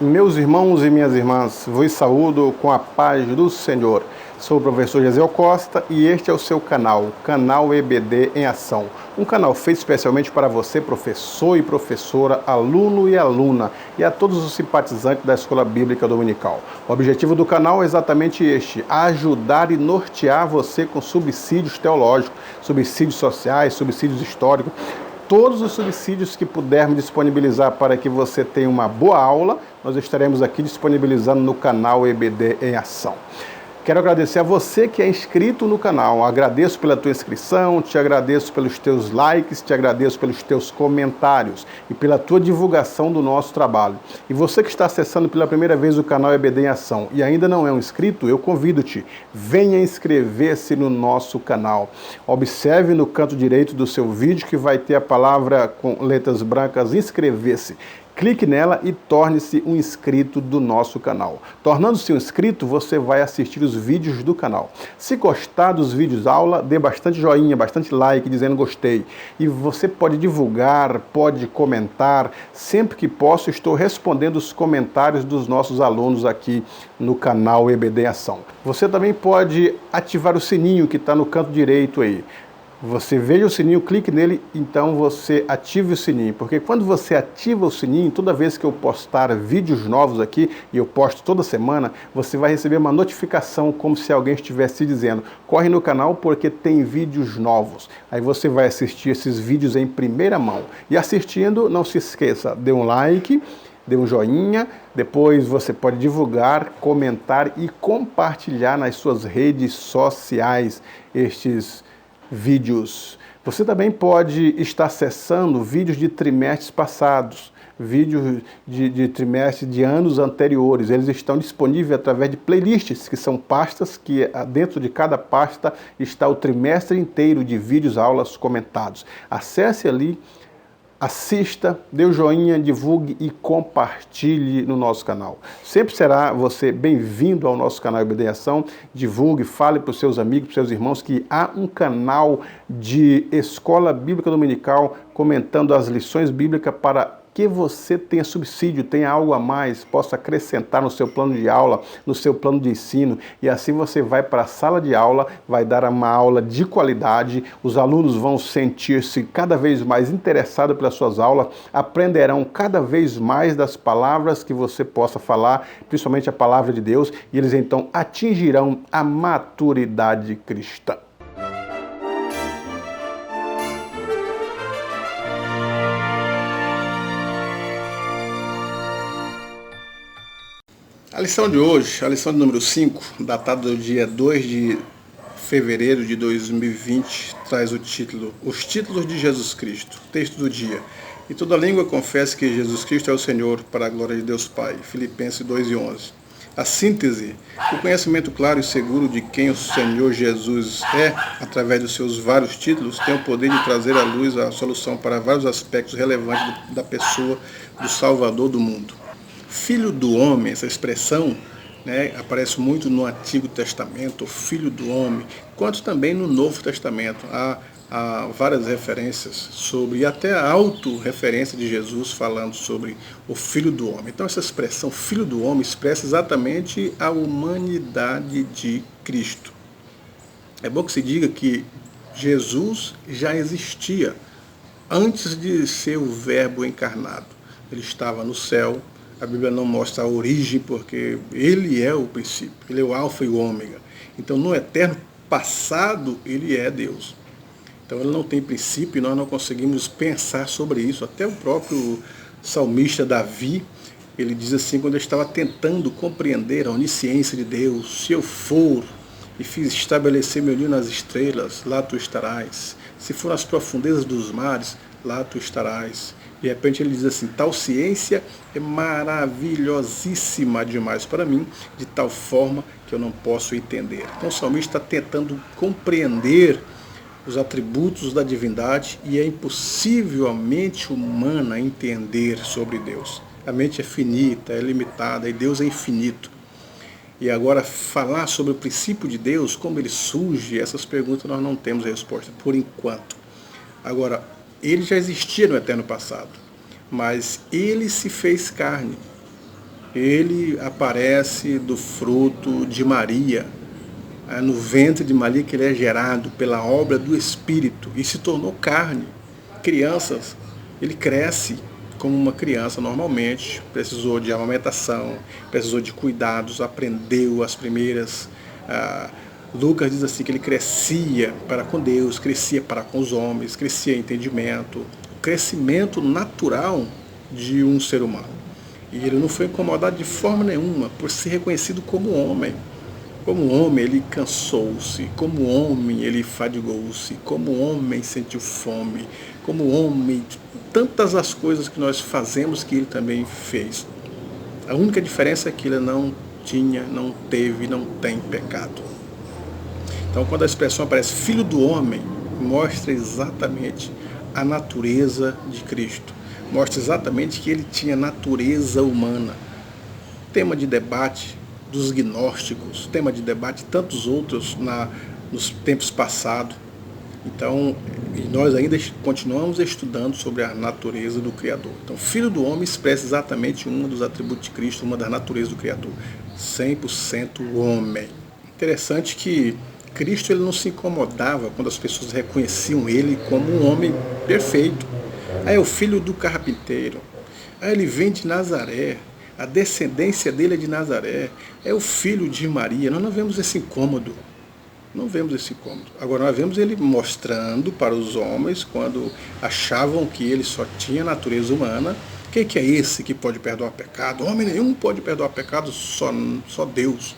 Meus irmãos e minhas irmãs, vos saúdo com a paz do Senhor. Sou o professor Gesiel Costa e este é o seu canal EBD em Ação. Um canal feito especialmente para você, professor e professora, aluno e aluna, e a todos os simpatizantes da Escola Bíblica Dominical. O objetivo do canal é exatamente este: ajudar e nortear você com subsídios teológicos, subsídios sociais, subsídios históricos, todos os subsídios que pudermos disponibilizar para que você tenha uma boa aula, nós estaremos aqui disponibilizando no canal EBD em Ação. Quero agradecer a você que é inscrito no canal. Agradeço pela tua inscrição, te agradeço pelos teus likes, te agradeço pelos teus comentários e pela tua divulgação do nosso trabalho. E você que está acessando pela primeira vez o canal EBD em Ação e ainda não é um inscrito, eu convido-te, venha inscrever-se no nosso canal. Observe no canto direito do seu vídeo que vai ter a palavra com letras brancas inscrever-se. Clique nela e torne-se um inscrito do nosso canal. Tornando-se um inscrito, você vai assistir os vídeos do canal. Se gostar dos vídeos aula, dê bastante joinha, bastante like, dizendo gostei. E você pode divulgar, pode comentar. Sempre que posso, estou respondendo os comentários dos nossos alunos aqui no canal EBD Ação. Você também pode ativar o sininho que está no canto direito aí. Você veja o sininho, clique nele, então você ative o sininho, porque quando você ativa o sininho, toda vez que eu postar vídeos novos aqui, e eu posto toda semana, você vai receber uma notificação como se alguém estivesse dizendo: corre no canal porque tem vídeos novos. Aí você vai assistir esses vídeos em primeira mão. E assistindo, não se esqueça, dê um like, dê um joinha, depois você pode divulgar, comentar e compartilhar nas suas redes sociais estes vídeos. Você também pode estar acessando vídeos de trimestres passados, vídeos de trimestres de anos anteriores. Eles estão disponíveis através de playlists, que são pastas que dentro de cada pasta está o trimestre inteiro de vídeos, aulas comentados. Acesse ali, assista, dê o joinha, divulgue e compartilhe no nosso canal. Sempre será você bem-vindo ao nosso canal EBD em Ação. Divulgue, fale para os seus amigos, para os seus irmãos que há um canal de Escola Bíblica Dominical comentando as lições bíblicas para que você tenha subsídio, tenha algo a mais, possa acrescentar no seu plano de aula, no seu plano de ensino, e assim você vai para a sala de aula, vai dar uma aula de qualidade, os alunos vão sentir-se cada vez mais interessados pelas suas aulas, aprenderão cada vez mais das palavras que você possa falar, principalmente a palavra de Deus, e eles então atingirão a maturidade cristã. A lição de hoje, a lição de número 5, datada do dia 2 de fevereiro de 2020, traz o título: Os títulos de Jesus Cristo. Texto do dia: E toda língua confesse que Jesus Cristo é o Senhor, para a glória de Deus Pai. Filipenses 2:11. A síntese: o conhecimento claro e seguro de quem o Senhor Jesus é, através dos seus vários títulos, tem o poder de trazer à luz a solução para vários aspectos relevantes da pessoa do Salvador do mundo. Filho do homem, essa expressão, aparece muito no Antigo Testamento, o Filho do Homem, quanto também no Novo Testamento. Há várias referências sobre, e até a autorreferência de Jesus falando sobre o Filho do Homem. Então essa expressão Filho do Homem expressa exatamente a humanidade de Cristo. É bom que se diga que Jesus já existia antes de ser o Verbo encarnado. Ele estava no céu. A Bíblia não mostra a origem, porque ele é o princípio, ele é o alfa e o ômega. Então, no eterno passado, ele é Deus. Então, ele não tem princípio e nós não conseguimos pensar sobre isso. Até o próprio salmista Davi, ele diz assim, quando ele estava tentando compreender a onisciência de Deus: se eu for e fiz estabelecer meu ninho nas estrelas, lá tu estarás. Se for nas profundezas dos mares, lá tu estarás. De repente ele diz assim: tal ciência é maravilhosíssima demais para mim, de tal forma que eu não posso entender. Então o salmista está tentando compreender os atributos da divindade e é impossível a mente humana entender sobre Deus. A mente é finita, é limitada e Deus é infinito. E agora falar sobre o princípio de Deus, como ele surge, essas perguntas nós não temos resposta por enquanto. Agora, ele já existia no eterno passado, mas ele se fez carne. Ele aparece do fruto de Maria, no ventre de Maria, que ele é gerado pela obra do Espírito e se tornou carne. Crianças, ele cresce como uma criança normalmente, precisou de amamentação, precisou de cuidados, aprendeu as primeiras. Lucas diz assim que ele crescia para com Deus, crescia para com os homens, crescia em entendimento, o crescimento natural de um ser humano. E ele não foi incomodado de forma nenhuma por ser reconhecido como homem. Como homem ele cansou-se, como homem ele fadigou-se, como homem sentiu fome, como homem, tantas as coisas que nós fazemos que ele também fez. A única diferença é que ele não tinha, não teve, não tem pecado. Então quando a expressão aparece filho do homem, mostra exatamente a natureza de Cristo. Mostra exatamente que ele tinha natureza humana. Tema de debate dos gnósticos, tema de debate de tantos outros nos tempos passados. Então, nós ainda continuamos estudando sobre a natureza do Criador. Então, Filho do Homem expressa exatamente um dos atributos de Cristo, uma das naturezas do Criador. 100% homem. Interessante que Cristo ele não se incomodava quando as pessoas reconheciam ele como um homem perfeito. Aí é o filho do carpinteiro. Aí ele vem de Nazaré. A descendência dele é de Nazaré. É o filho de Maria. Nós não vemos esse incômodo. Não vemos esse incômodo. Agora nós vemos ele mostrando para os homens, quando achavam que ele só tinha natureza humana, quem que é esse que pode perdoar pecado? Homem nenhum pode perdoar pecado, só Deus.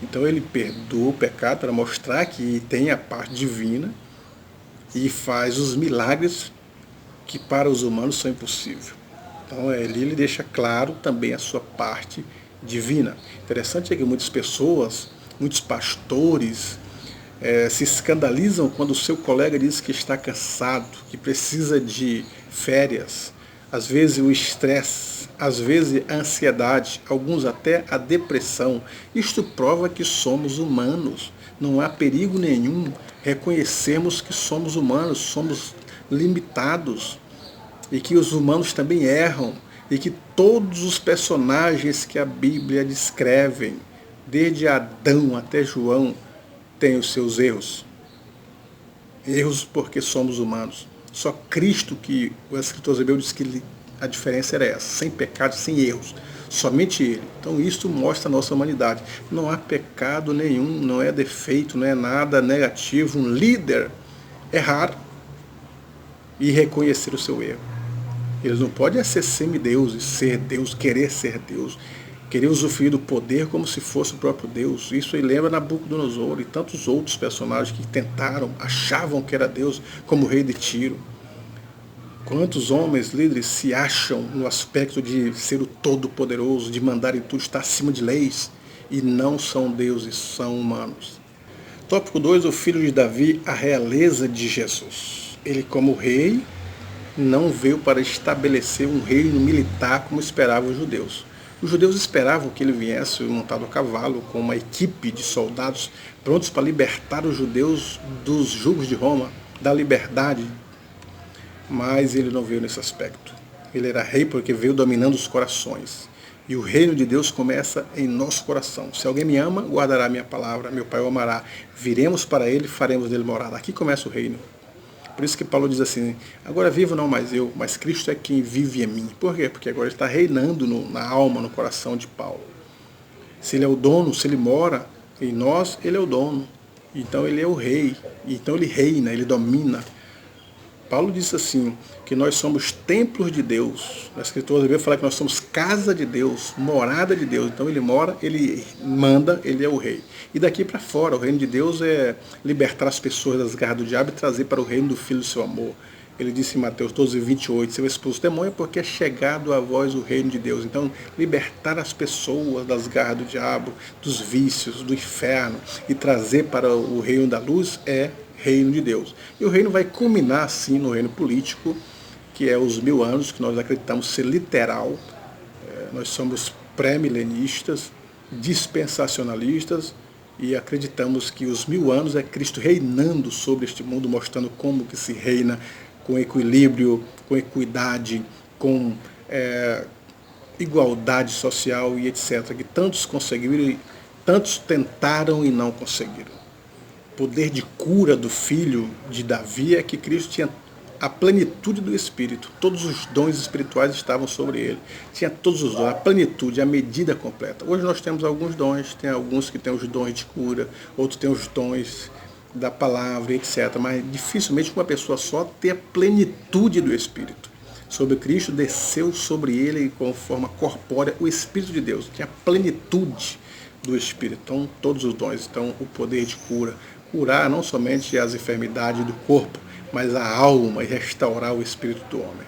Então ele perdoa o pecado para mostrar que tem a parte divina e faz os milagres que para os humanos são impossíveis. Então ele deixa claro também a sua parte divina. Interessante é que muitas pessoas, muitos pastores, se escandalizam quando o seu colega diz que está cansado, que precisa de férias. Às vezes o estresse, às vezes a ansiedade, alguns até a depressão. Isto prova que somos humanos. Não há perigo nenhum reconhecermos que somos humanos, somos limitados e que os humanos também erram e que todos os personagens que a Bíblia descreve, desde Adão até João, têm os seus erros. Erros porque somos humanos. Só Cristo, que o escritor Hebeu diz que a diferença era essa, sem pecado, sem erros. Somente Ele. Então isso mostra a nossa humanidade. Não há pecado nenhum, não é defeito, não é nada negativo. Um líder errar e reconhecer o seu erro. Eles não podem ser semideuses, ser Deus, querer ser Deus, querer usufruir do poder como se fosse o próprio Deus. Isso aí lembra Nabucodonosor e tantos outros personagens que tentaram, achavam que era Deus, como o rei de Tiro. Quantos homens líderes se acham no aspecto de ser o todo-poderoso, de mandar em tudo, estar acima de leis, e não são deuses, são humanos. Tópico 2, o filho de Davi, a realeza de Jesus. Ele como rei não veio para estabelecer um reino militar como esperavam os judeus. Os judeus esperavam que ele viesse montado a cavalo com uma equipe de soldados prontos para libertar os judeus dos jugos de Roma, da liberdade. Mas ele não veio nesse aspecto. Ele era rei porque veio dominando os corações. E o reino de Deus começa em nosso coração. Se alguém me ama, guardará minha palavra, meu Pai o amará. Viremos para ele, faremos dele morada. Aqui começa o reino. Por isso que Paulo diz assim, agora vivo não mais eu, mas Cristo é quem vive em mim. Por quê? Porque agora ele está reinando na alma, no coração de Paulo. Se ele é o dono, se ele mora em nós, ele é o dono. Então ele é o rei. Então ele reina, ele domina. Paulo diz assim, que nós somos templos de Deus. Na escritura Bíblia fala que nós somos casa de Deus, morada de Deus. Então ele mora, ele manda, ele é o rei. E daqui para fora, o reino de Deus é libertar as pessoas das garras do diabo e trazer para o reino do Filho do seu amor. Ele disse em Mateus 12, 28, seu esposo demônio porque é chegado a vós o reino de Deus. Então, libertar as pessoas das garras do diabo, dos vícios, do inferno e trazer para o reino da luz é reino de Deus. E o reino vai culminar, sim, no reino político, que é os 1000 anos, que nós acreditamos ser literal. Nós somos pré-milenistas, dispensacionalistas, e acreditamos que os 1000 anos é Cristo reinando sobre este mundo, mostrando como que se reina com equilíbrio, com equidade, com igualdade social e etc., que tantos conseguiram, tantos tentaram e não conseguiram. O poder de cura do filho de Davi é que Cristo tinha a plenitude do Espírito, todos os dons espirituais estavam sobre ele, tinha todos os dons, a plenitude, a medida completa. Hoje nós temos alguns dons, tem alguns que têm os dons de cura, outros têm os dons da palavra, etc., mas dificilmente uma pessoa só tem a plenitude do Espírito. Sobre Cristo desceu sobre ele com forma corpórea o Espírito de Deus, tinha a plenitude do Espírito, então todos os dons, então o poder de cura, curar não somente as enfermidades do corpo, mas a alma e restaurar o espírito do homem.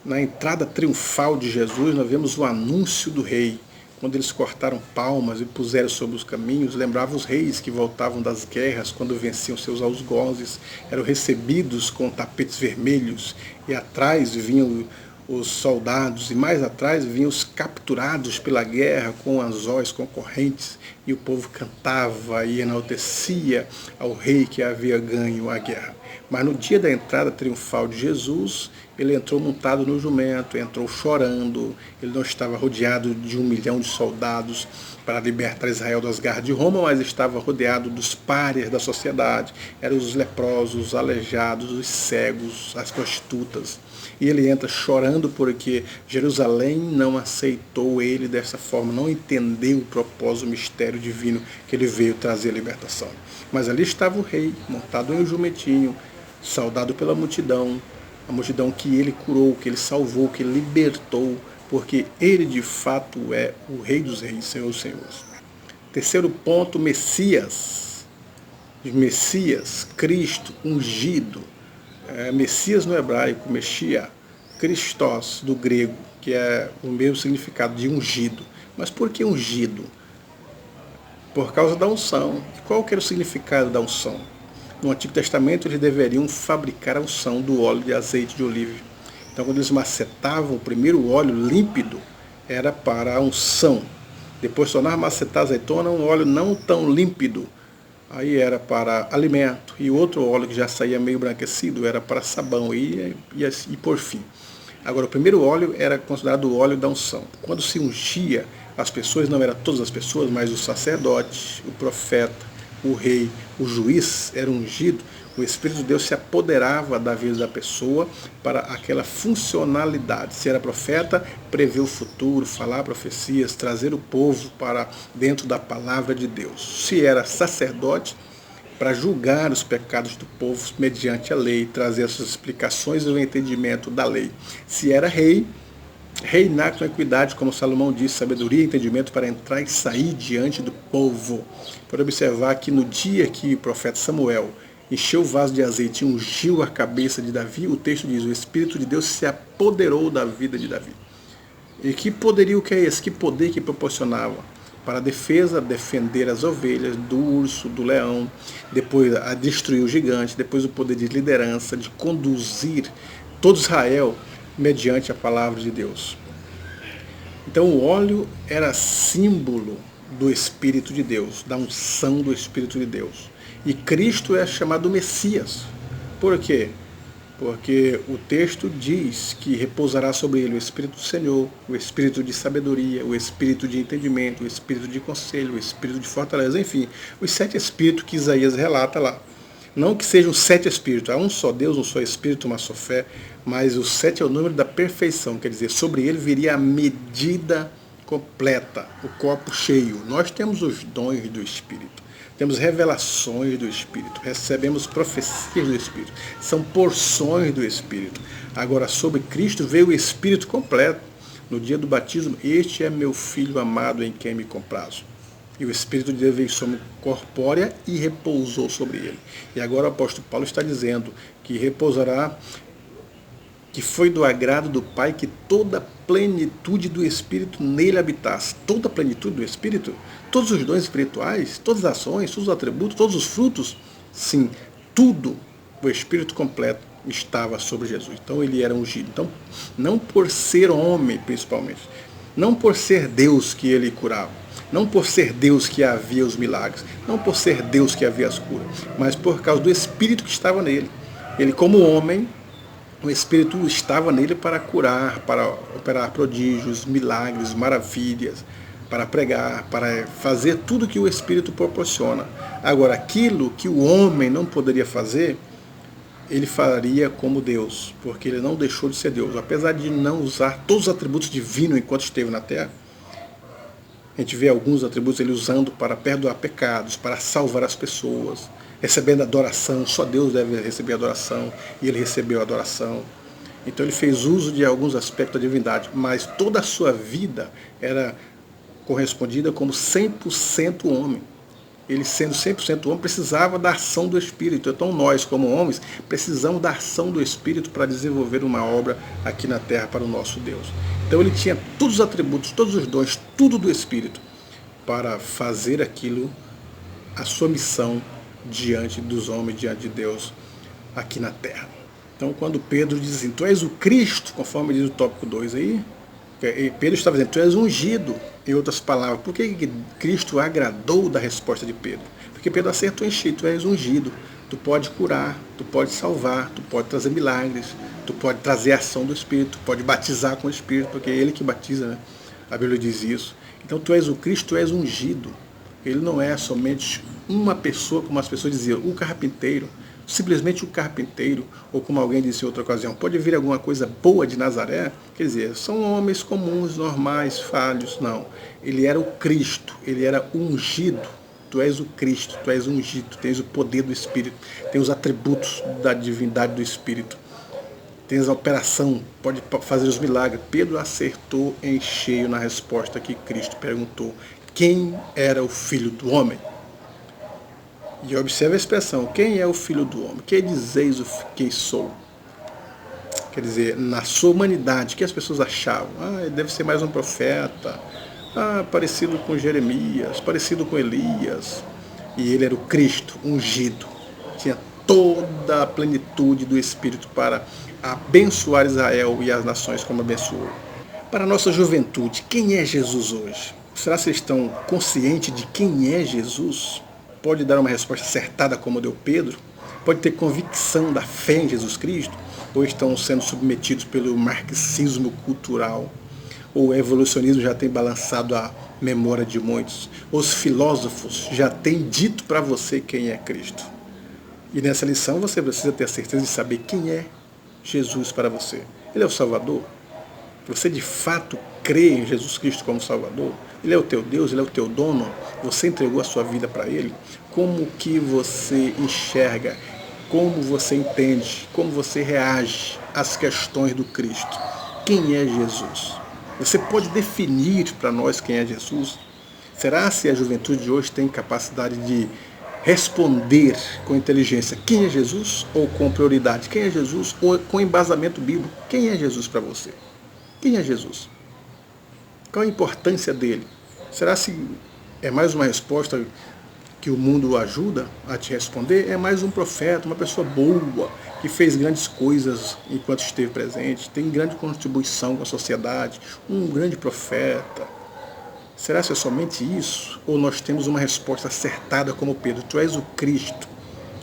Na entrada triunfal de Jesus, nós vemos o anúncio do rei. Quando eles cortaram palmas e puseram sobre os caminhos, lembrava os reis que voltavam das guerras, quando venciam seus algozes, eram recebidos com tapetes vermelhos, e atrás vinham os soldados, e mais atrás vinham os capturados pela guerra com anzóis, com correntes, e o povo cantava e enaltecia ao rei que havia ganho a guerra. Mas no dia da entrada triunfal de Jesus, ele entrou montado no jumento, entrou chorando, ele não estava rodeado de 1 milhão de soldados para libertar Israel das garras de Roma, mas estava rodeado dos párias da sociedade, eram os leprosos, os aleijados, os cegos, as prostitutas. E ele entra chorando porque Jerusalém não aceitou ele dessa forma, não entendeu o propósito, o mistério divino que ele veio trazer a libertação. Mas ali estava o rei, montado em um jumentinho, saudado pela multidão, a multidão que ele curou, que ele salvou, que ele libertou, porque ele de fato é o Rei dos Reis, Senhor dos Senhores. Terceiro ponto, Messias. Messias, Cristo, ungido. Messias no hebraico, Mexia, Christos do grego, que é o mesmo significado de ungido. Mas por que ungido? Por causa da unção. Qual que era o significado da unção? No Antigo Testamento eles deveriam fabricar a unção do óleo de azeite de oliva. Então quando eles macetavam o primeiro óleo límpido, era para a unção. Depois tornar macetar a azeitona um óleo não tão límpido, aí era para alimento. E outro óleo que já saía meio embranquecido era para sabão e por fim. Agora o primeiro óleo era considerado o óleo da unção. Quando se ungia as pessoas, não eram todas as pessoas, mas o sacerdote, o profeta, o rei, o juiz era ungido, o Espírito de Deus se apoderava da vida da pessoa para aquela funcionalidade. Se era profeta, prever o futuro, falar profecias, trazer o povo para dentro da palavra de Deus. Se era sacerdote, para julgar os pecados do povo mediante a lei, trazer as suas explicações e o entendimento da lei. Se era rei, reinar com equidade, como Salomão disse, sabedoria e entendimento para entrar e sair diante do povo. Pode observar que no dia que o profeta Samuel encheu o vaso de azeite e ungiu a cabeça de Davi, o texto diz, o Espírito de Deus se apoderou da vida de Davi. E que poderio que é esse? Que poder que proporcionava? Para a defesa, defender as ovelhas do urso, do leão, depois a destruir o gigante, depois o poder de liderança, de conduzir todo Israel mediante a palavra de Deus. Então o óleo era símbolo do Espírito de Deus, da unção do Espírito de Deus. E Cristo é chamado Messias. Por quê? Porque o texto diz que repousará sobre ele o Espírito do Senhor, o Espírito de sabedoria, o Espírito de entendimento, o Espírito de conselho, o Espírito de fortaleza, enfim, os 7 Espíritos que Isaías relata lá. Não que sejam 7 Espíritos, há um só Deus, um só Espírito, uma só fé, mas o 7 é o número da perfeição, quer dizer, sobre ele viria a medida completa, o copo cheio. Nós temos os dons do Espírito. Temos revelações do Espírito, recebemos profecias do Espírito, são porções do Espírito. Agora, sobre Cristo veio o Espírito completo. No dia do batismo, este é meu Filho amado em quem me comprazo. E o Espírito de Deus veio sobre corpórea e repousou sobre ele. E agora o apóstolo Paulo está dizendo que repousará, que foi do agrado do Pai que toda a plenitude do Espírito nele habitasse. Toda a plenitude do Espírito? Todos os dons espirituais, todas as ações, todos os atributos, todos os frutos? Sim, tudo, o Espírito completo estava sobre Jesus. Então ele era ungido. Então, não por ser homem, principalmente, não por ser Deus que ele curava, não por ser Deus que havia os milagres, não por ser Deus que havia as curas, mas por causa do Espírito que estava nele. Ele, como homem, O Espírito estava nele para curar, para operar prodígios, milagres, maravilhas, para pregar, para fazer tudo que o Espírito proporciona. Agora, aquilo que o homem não poderia fazer, ele faria como Deus, porque ele não deixou de ser Deus. Apesar de não usar todos os atributos divinos enquanto esteve na Terra, a gente vê alguns atributos ele usando para perdoar pecados, para salvar as pessoas, recebendo adoração. Só Deus deve receber adoração, e ele recebeu adoração. Então ele fez uso de alguns aspectos da divindade, mas toda a sua vida era correspondida como 100% homem. Ele sendo 100% homem, precisava da ação do Espírito. Então nós, como homens, precisamos da ação do Espírito para desenvolver uma obra aqui na Terra para o nosso Deus. Então ele tinha todos os atributos, todos os dons, tudo do Espírito para fazer aquilo, a sua missão diante dos homens, diante de Deus aqui na Terra. Então quando Pedro diz assim, tu és o Cristo, conforme diz o tópico 2 aí, Pedro estava dizendo, tu és ungido. Em outras palavras, por que Cristo agradou da resposta de Pedro? Porque Pedro acertou em cheio, tu és ungido, tu pode curar, tu pode salvar, tu pode trazer milagres, tu pode trazer a ação do Espírito, tu pode batizar com o Espírito, porque é ele que batiza, né? A Bíblia diz isso. Então tu és o Cristo, tu és ungido. Ele não é somente uma pessoa, como as pessoas diziam, o carpinteiro, simplesmente o carpinteiro, ou como alguém disse em outra ocasião, pode vir alguma coisa boa de Nazaré? Quer dizer, são homens comuns, normais, falhos. Não, ele era o Cristo, ele era ungido. Tu és o Cristo, tu és ungido, tens o poder do Espírito, tens os atributos da divindade do Espírito, tens a operação, pode fazer os milagres. Pedro acertou em cheio na resposta que Cristo perguntou, quem era o Filho do Homem? E observe a expressão, quem é o Filho do Homem? Que dizeis o que sou? Quer dizer, na sua humanidade, o que as pessoas achavam? Ele deve ser mais um profeta, parecido com Jeremias, parecido com Elias. E ele era o Cristo, ungido. Tinha toda a plenitude do Espírito para abençoar Israel e as nações como abençoou. Para a nossa juventude, quem é Jesus hoje? Será que vocês estão conscientes de quem é Jesus? Pode dar uma resposta acertada como deu Pedro? Pode ter convicção da fé em Jesus Cristo? Ou estão sendo submetidos pelo marxismo cultural? Ou o evolucionismo já tem balançado a memória de muitos? Os filósofos já têm dito para você quem é Cristo? E nessa lição você precisa ter a certeza de saber quem é Jesus para você. Ele é o Salvador? Você de fato crê em Jesus Cristo como Salvador? Ele é o teu Deus, ele é o teu dono? Você entregou a sua vida para ele? Como que você enxerga? Como você entende? Como você reage às questões do Cristo? Quem é Jesus? Você pode definir para nós quem é Jesus? Será se a juventude de hoje tem capacidade de responder com inteligência quem é Jesus? Ou com prioridade quem é Jesus? Ou com embasamento bíblico quem é Jesus para você? Quem é Jesus? Qual a importância dele? Será se é mais uma resposta que o mundo ajuda a te responder? É mais um profeta, uma pessoa boa, que fez grandes coisas enquanto esteve presente, tem grande contribuição com a sociedade, um grande profeta. Será que é somente isso? Ou nós temos uma resposta acertada como Pedro? Tu és o Cristo.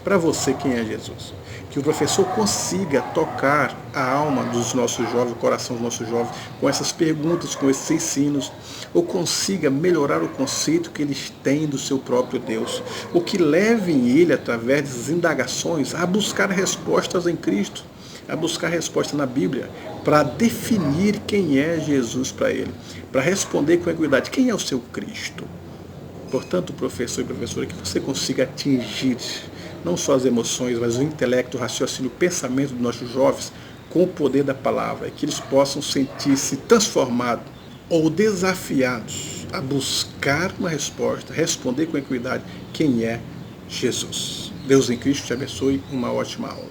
Para você, quem é Jesus? Que o professor consiga tocar a alma dos nossos jovens, o coração dos nossos jovens, com essas perguntas, com esses ensinos, ou consiga melhorar o conceito que eles têm do seu próprio Deus, ou que levem ele, através dessas indagações, a buscar respostas em Cristo, a buscar resposta na Bíblia, para definir quem é Jesus para ele, para responder com equidade, quem é o seu Cristo. Portanto, professor e professora, que você consiga atingir não só as emoções, mas o intelecto, o raciocínio, o pensamento dos nossos jovens com o poder da palavra, e que eles possam sentir-se transformados ou desafiados a buscar uma resposta, responder com equidade quem é Jesus. Deus em Cristo te abençoe, uma ótima aula.